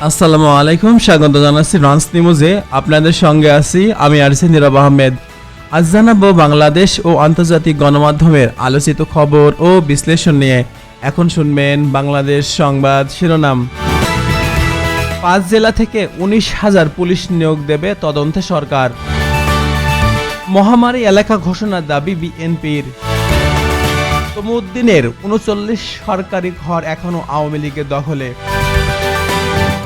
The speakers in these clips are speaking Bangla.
আসসালামু আলাইকুম, স্বাগত জানাচ্ছি রন্স নিউজে। আপনাদের সঙ্গে আছি আমি আরসি নীরব আহমেদ। আজ জানাবো বাংলাদেশ ও আন্তর্জাতিক গণমাধ্যমের আলোচিত খবর ও বিশ্লেষণ নিয়ে। এখন শুনবেন বাংলাদেশ সংবাদ শিরোনাম। 5 জেলা থেকে 19,000 পুলিশ নিয়োগ দেবে তদন্তে সরকার। মহামারী এলাকা ঘোষণার দাবি বিএনপির। তমুদ্দিনের 39 সরকারি ঘর এখনো আওয়ামী লীগের দখলে।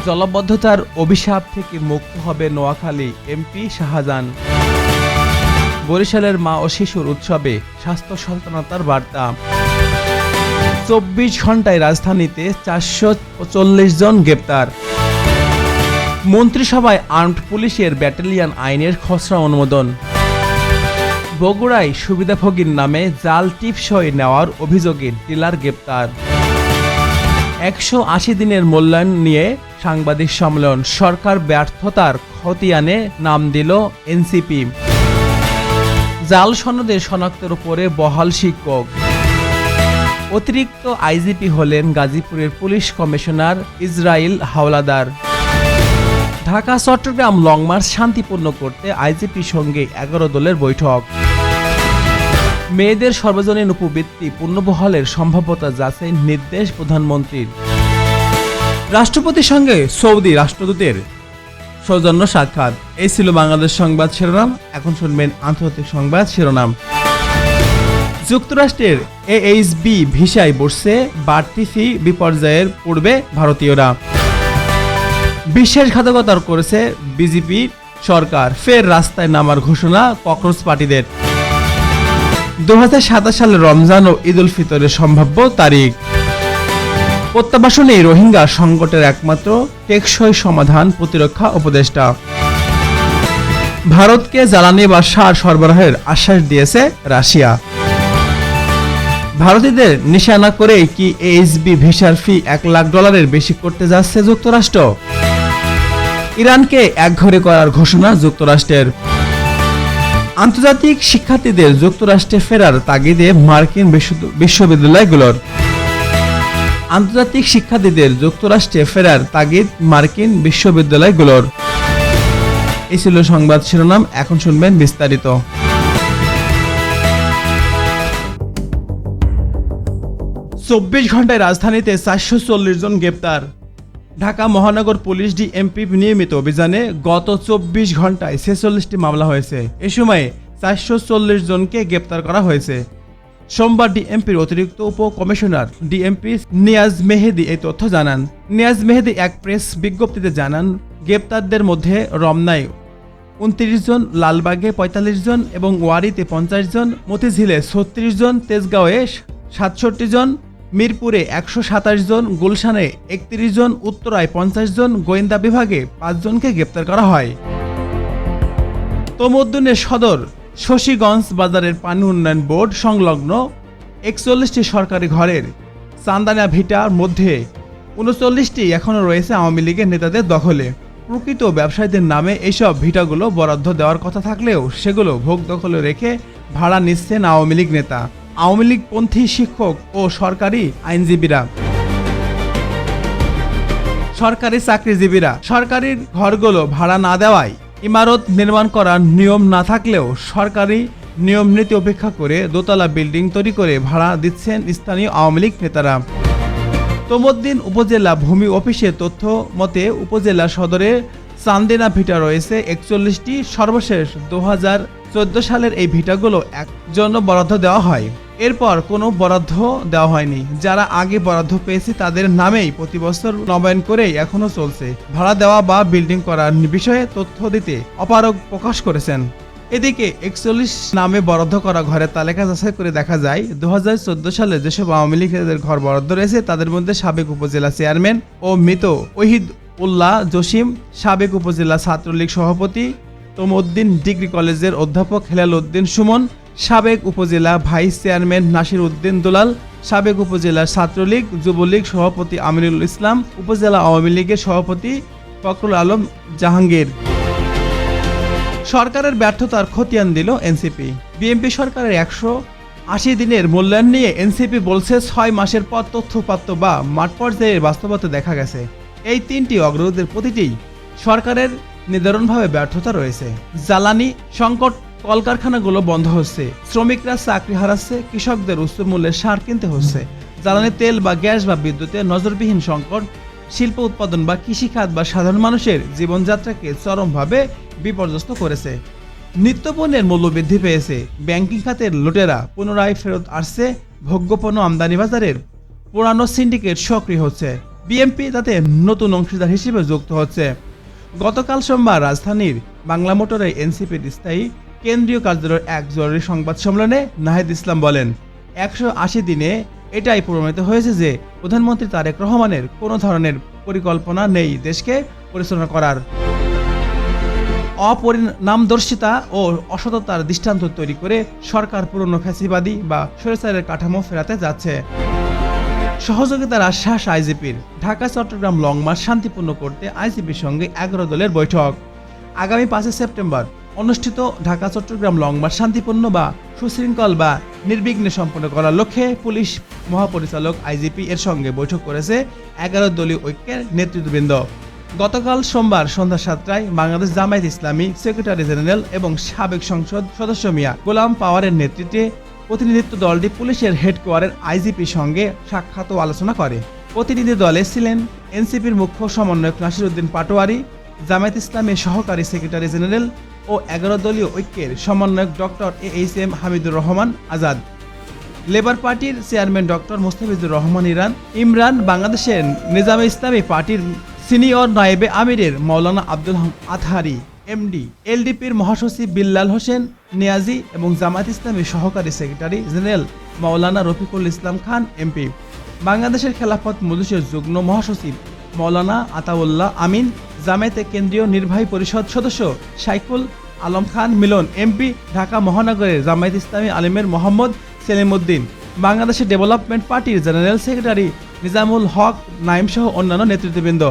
জলাবদ্ধতার অভিশাপ থেকে মুক্ত হবে নোয়াখালী, এমপি শাহজাহান। বরিশালের মা ও শিশুর উৎসবে স্বাস্থ্য সচেতনতার বার্তা। 24 ঘন্টায় রাজধানীতে 440 জন গ্রেপ্তার। মন্ত্রিসভায় আর্মড পুলিশের ব্যাটালিয়ন আইনের খসড়া অনুমোদন। বগুড়ায় সুবিধাভোগীর নামে জাল টিপসই নেওয়ার অভিযোগে ডিলার গ্রেপ্তার। 180 দিনের মূল্যায়ন নিয়ে সাংবাদিক সম্মেলন, সরকার ব্যর্থতার খতিয়ানে নাম দিল এনসিপি। জাল সনদে শনাক্তের উপরে বহাল শিক্ষক। অতিরিক্ত আইজিপি হলেন গাজীপুরের police commissioner Israil Howlader. Dhaka Chattogram long march শান্তিপূর্ণ করতে আইজিপির সঙ্গে 11 দলের বৈঠক। মেয়েদের সর্বজনীন উপবৃত্তি পুনর্বহালের সম্ভাব্যতা যাচাই নির্দেশ প্রধানমন্ত্রীর। রাষ্ট্রপতির সঙ্গে সৌদি রাষ্ট্রদূতের সৌজন্য সাক্ষাৎ। এই ছিল বাংলাদেশ সংবাদ শিরোনাম। এখন শুনবেন আন্তর্জাতিক সংবাদ শিরোনাম। যুক্তরাষ্ট্রের এইচবি ভিসায় বসছে বাড়তি ফি, বিপর্যয়ের পূর্বে ভারতীয়রা। বিশ্বাসঘাতকতা করেছে বিজেপি সরকার, ফের রাস্তায় নামার ঘোষণা ককরোচ পার্টিদের। 2027 সালের রমজান ও ঈদ উল ফিতরের সম্ভাব্য তারিখ। প্রত্যাবাসনে রোহিঙ্গা সংকটের একমাত্র টেকসই সমাধান প্রতিরক্ষা উপদেষ্টা। ভারতকে জ্বালানি বা সার সরবরাহের আশ্বাস দিয়েছে রাশিয়া। ভারতীয়দের নিশানা করেই কি এইচবি ভিসার ফি $1 লাখ বেশি করতে যাচ্ছে যুক্তরাষ্ট্র। ইরানকে একঘরে করার ঘোষণা যুক্তরাষ্ট্রের। আন্তর্জাতিক শিক্ষার্থীদের যুক্তরাষ্ট্রে ফেরার তাগিদে মার্কিন বিশ্ববিদ্যালয়গুলোর। আন্তর্জাতিক শিক্ষার্থীদের যুক্তরাষ্ট্রে ফেরার তাগিদ মার্কিন বিশ্ববিদ্যালয়গুলোর। এই ছিল সংবাদ শিরোনাম। এখন শুনবেন বিস্তারিত। 24 ঘন্টায় রাজধানীতে 440 জন গ্রেপ্তার। ঢাকা মহানগর পুলিশ ডিএমপি নিয়মিত অভিযানে গত 24 ঘন্টায় 46টি মামলা হয়েছে। এ সময় 440 জনকে গ্রেপ্তার করা হয়েছে। সোমবার ডিএমপির অতিরিক্ত উপ কমিশনার ডিএমপি নিয়াজ মেহেদি এই তথ্য জানান। নিয়াজ মেহেদি এক প্রেস বিজ্ঞপ্তিতে জানান, গ্রেপ্তারদের মধ্যে রমনায় 29 জন, লালবাগে 45 জন এবং ওয়ারিতে 50 জন, মতিঝিলে 36 জন, তেজগাঁওয়ে 67 জন, মিরপুরে 127 জন, গুলশানে 31 জন, উত্তরায় 50 জন, গোয়েন্দা বিভাগে 5 জনকে গ্রেপ্তার করা হয়। তমুদ্দিনের সদর শশীগঞ্জ বাজারের পানি উন্নয়ন বোর্ড সংলগ্ন 41টি সরকারি ঘরের চান্দানা ভিটার মধ্যে 39টি এখনও রয়েছে আওয়ামী লীগের নেতাদের দখলে। প্রকৃত ব্যবসায়ীদের নামে এইসব ভিটাগুলো বরাদ্দ দেওয়ার কথা থাকলেও সেগুলো ভোগ দখলে রেখে ভাড়া নিচ্ছেন আওয়ামী লীগ নেতা, আওয়ামী লীগপন্থী শিক্ষক ও সরকারি আইনজীবীরা। সরকারি চাকরিজীবীরা সরকারি ঘরগুলো ভাড়া না দেওয়ায় ইমারত নির্মাণ করার নিয়ম না থাকলেও সরকারি নিয়ম নীতি উপেক্ষা করে দোতলা বিল্ডিং তৈরি করে ভাড়া দিচ্ছেন স্থানীয় আওয়ামী লীগ নেতারা। তমুদ্দিন উপজেলা ভূমি অফিসের তথ্য মতে উপজেলা সদরে চান্দিনা ভিটা রয়েছে 41টি। সর্বশেষ 2014 সালের এই ভিটাগুলো জন্য বরাদ্দ দেওয়া হয়। এরপর কোনো বরাদ্দ দেওয়া হয়নি। যারা আগে বরাদ্দ পেয়েছে তাদের নামেই প্রতি বছর নবায়ন করেই এখনো চলছে। ভাড়া দেওয়া বা বিল্ডিং করার বিষয়ে তথ্য দিতে অপারগ প্রকাশ করেছেন। এদিকে 41 নামে বরাদ্দ করা ঘরের তালিকা যাচাই করে দেখা যায় 2014 সালে যেসব আওয়ামী লীগের ঘর বরাদ্দ রয়েছে তাদের মধ্যে সাবেক উপজেলা চেয়ারম্যান ও মৃত ওহিদ উল্লাহ জসিম, সাবেক উপজেলা ছাত্রলীগ সভাপতি তমুদ্দিন ডিগ্রি কলেজের অধ্যাপক হেলাল উদ্দিন সুমন, সাবেক উপজেলা ভাইস চেয়ারম্যান নাসির উদ্দিন দুলাল, সাবেক উপজেলা ছাত্রলীগ যুবলীগ সভাপতি আমিনুল ইসলাম, উপজেলা আওয়ামী লীগের সভাপতি ফখরুল আলম জাহাঙ্গীর। সরকারের ব্যর্থতার খতিয়ান দিল এনসিপি। বিএনপি সরকারের 180 দিনের মূল্যায়ন নিয়ে এনসিপি বলছে 6 মাসের পর তথ্যপাত্র বা মাঠ পর্যায়ের বাস্তবতা দেখা গেছে। এই 3টি অগ্রগতির প্রতিটি সরকারের নিদারুণভাবে ব্যর্থতা রয়েছে। জ্বালানি সংকট, কলকারখানাগুলো বন্ধ হচ্ছে, শ্রমিকরা চাকরি হারাচ্ছে, কৃষকদের উচ্চ মূল্যের সার কিনতে হচ্ছে। জ্বালানি তেল বা গ্যাস বা বিদ্যুতের নজরবিহীন সংকট শিল্প উৎপাদন বা কৃষিখাত বা সাধারণ মানুষের জীবনযাত্রাকে চরমভাবে বিপর্যস্ত করেছে। নিত্যপণ্যের মূল্য বৃদ্ধি পেয়েছে, ব্যাংকিং খাতের লুটেরা পুনরায় ফেরত আসছে, ভোগ্যপণ্য আমদানি বাজারের পুরানো সিন্ডিকেট সক্রিয় হচ্ছে, বিএমপি তাতে নতুন অংশীদার হিসেবে যুক্ত হচ্ছে। গতকাল সোমবার রাজধানীর বাংলা মোটরে এনসিপির স্থায়ী কেন্দ্রীয় কার্যালয়ের এক জরুরি সংবাদ সম্মেলনে নাহিদ ইসলাম বলেন, 180 দিনে এটাই প্রমাণিত হয়েছে যে প্রধানমন্ত্রী তারেক রহমানের কোনো ধরনের পরিকল্পনা নেই দেশকে পরিচালনা করার। অপরিণামদর্শিতা ও অসততার দৃষ্টান্ত তৈরি করে সরকার পুরনো ফ্যাসিবাদী বা স্বৈরাচারের কাঠামো ফেরাতে যাচ্ছে। সহযোগিতার আশ্বাস আইজিপির। ঢাকা চট্টগ্রাম লং মার্চ শান্তিপূর্ণ করতে আইজিপির সঙ্গে 11 দলের বৈঠক। আগামী 5 সেপ্টেম্বর অনুষ্ঠিত ঢাকা চট্টগ্রাম লং মার্চ শান্তিপূর্ণ বা সুশৃঙ্খল বা নির্বিঘ্নে সম্পন্ন করার লক্ষ্যে পুলিশ মহাপরিচালক আইজিপি এর সঙ্গে বৈঠক করেছে 11 দলীয় ঐক্যের নেতৃত্ববৃন্দ। গতকাল সোমবার সন্ধ্যা 7টায় বাংলাদেশ জামায়াত ইসলামী সেক্রেটারি জেনারেল এবং সাবেক সংসদ সদস্য মিয়া গোলাম পাওয়ারের নেতৃত্বে প্রতিনিধিত্ব দলটি পুলিশের হেডকোয়ার্টার আইজিপির সঙ্গে সাক্ষাৎ ও আলোচনা করে। প্রতিনিধি দলে ছিলেন এনসিপির মুখ্য সমন্বয়ক নাসির উদ্দিন পাটোয়ারি, জামায়াত ইসলামের সহকারী সেক্রেটারি জেনারেল ও 11 দলীয় ঐক্যের সমন্বয়ক doctor AHM Hamidur Rahman Azad, labour পার্টির চেয়ারম্যান ডক্টর মোস্তাফিজুর রহমান ইমরান, বাংলাদেশের নিজামে ইসলামী পার্টির সিনিয়র নায়েবে আমিরের মাওলানা আব্দুল আতহারি এমডি, এলডিপির মহাসচিব বিল্লাল হোসেন নিয়াজি এবং জামায়াত ইসলামী সহকারী সেক্রেটারি জেনারেল মাওলানা রফিকুল ইসলাম খান এমপি, বাংলাদেশের খেলাফত মজলিসের যুগ্ম মহাসচিব মাওলানা আতাউল্লাহ আমিন, জামায়াতের কেন্দ্রীয় নির্বাহী পরিষদ সদস্য শাইখুল আলম খান মিলন এমপি, ঢাকা মহানগরের জামায়াত ইসলামী আলিমের মোহাম্মদ সেলিমউদ্দিন, বাংলাদেশের ডেভেলপমেন্ট পার্টির জেনারেল সেক্রেটারি নিজামুল হক নাইম সহ অন্যান্য নেতৃত্ববৃন্দ।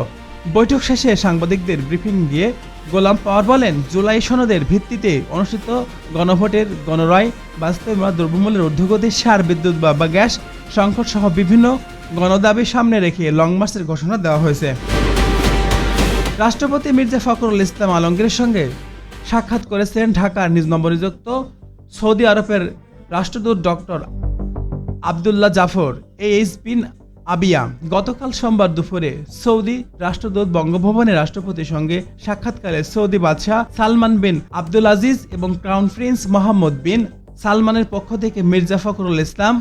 বৈঠক শেষে সাংবাদিকদের ব্রিফিং দিয়ে গোলাম পাওয়ার বলেন, জুলাই সনদের ভিত্তিতে অনুষ্ঠিত গণভোটের গণরায় বাস্তবে দ্রব্যমূল্যের ঊর্ধ্বগতি, সার, বিদ্যুৎ বা গ্যাস সংকট সহ বিভিন্ন গণদাবি সামনে রেখে লং মার্চের ঘোষণা দেওয়া হয়েছে। রাষ্ট্রপতি মির্জা ফখরুল ইসলাম আলমগীরের সঙ্গে সাক্ষাৎ করেছেন ঢাকার নিজ নবনিযুক্ত সৌদি আরবের রাষ্ট্রদূত ডক্টর আবদুল্লাহ জাফর AH বিন আবিয়া। গতকাল সোমবার দুপুরে সৌদি রাষ্ট্রদূত বঙ্গভবনে রাষ্ট্রপতির সঙ্গে সাক্ষাৎকালে সৌদি বাদশাহ সালমান বিন আব্দুল আজিজ এবং ক্রাউন প্রিন্স মোহাম্মদ বিন সালমানের পক্ষ থেকে মির্জা ফখরুল ইসলাম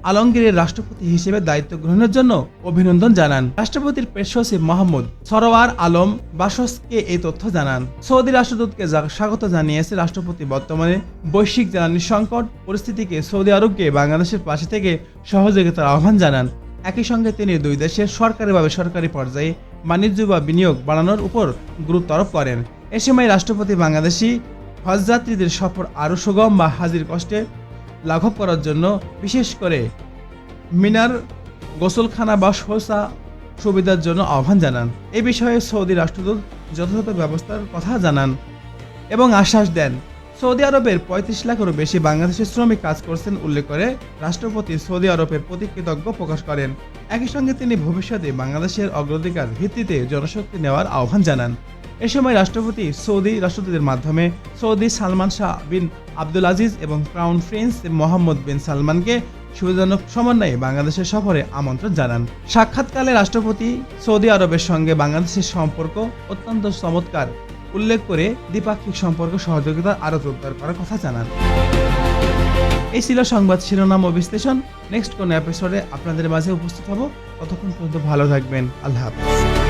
আলমগীরের রাষ্ট্রপতি হিসেবে দায়িত্ব গ্রহণের জন্য অভিনন্দন জানান। রাষ্ট্রপতির প্রেস সচিব মোহাম্মদ সরওয়ার আলম বাসসকে এই তথ্য জানান। সৌদি রাষ্ট্রদূতকে স্বাগত জানিয়েছে রাষ্ট্রপতি। বর্তমানে বৈশ্বিক জ্বালানি সংকট পরিস্থিতিকে সৌদি আরবকে বাংলাদেশের পাশে থেকে সহযোগিতার আহ্বান জানান। একই সঙ্গে তিনি দুই দেশের সরকারি বা বেসরকারি পর্যায়ে বাণিজ্য বা বিনিয়োগ বাড়ানোর উপর গুরুত্ব আরোপ করেন। এ সময় রাষ্ট্রপতি বাংলাদেশি হজযাত্রীদের সফর আরও সুগম বা হাজির কষ্টে লাঘব করার জন্য বিশেষ করে মিনার গোসলখানা বা শৌচা সুবিধার জন্য আহ্বান জানান। এ বিষয়ে সৌদি রাষ্ট্রদূত যথাযথ ব্যবস্থার কথা জানান এবং আশ্বাস দেন। সৌদি আরবের 35 লাখেরও বেশি বাংলাদেশের শ্রমিক কাজ করছেন উল্লেখ করে রাষ্ট্রপতি সৌদি আরবের প্রতি কৃতজ্ঞ প্রকাশ করেন। একই সঙ্গে তিনি ভবিষ্যতে বাংলাদেশের অগ্রাধিকার ভিত্তিতে জনশক্তি নেওয়ার আহ্বান জানান। এ সময় রাষ্ট্রপতি সৌদি রাষ্ট্রদূতের মাধ্যমে সৌদি সালমান শাহ বিন আব্দুল আজিজ এবং ক্রাউন প্রিন্স মোহাম্মদ বিন সালমানকে সুবিধাজনক সমন্বয়ে বাংলাদেশের সফরে আমন্ত্রণ জানান। সাক্ষাৎকালে রাষ্ট্রপতি সৌদি আরবের সঙ্গে বাংলাদেশের সম্পর্ক অত্যন্ত চমৎকার উল্লেখ করে দ্বিপাক্ষিক সম্পর্ক সহযোগিতা আরও জোরদার করার কথা জানান। এই ছিল সংবাদ শিরোনাম ও বিশ্লেষণ। নেক্সট কোন এপিসোডে আপনাদের মাঝে উপস্থিত হব। ততক্ষণ পর্যন্ত ভালো থাকবেন। আল্লাহ হাফেজ।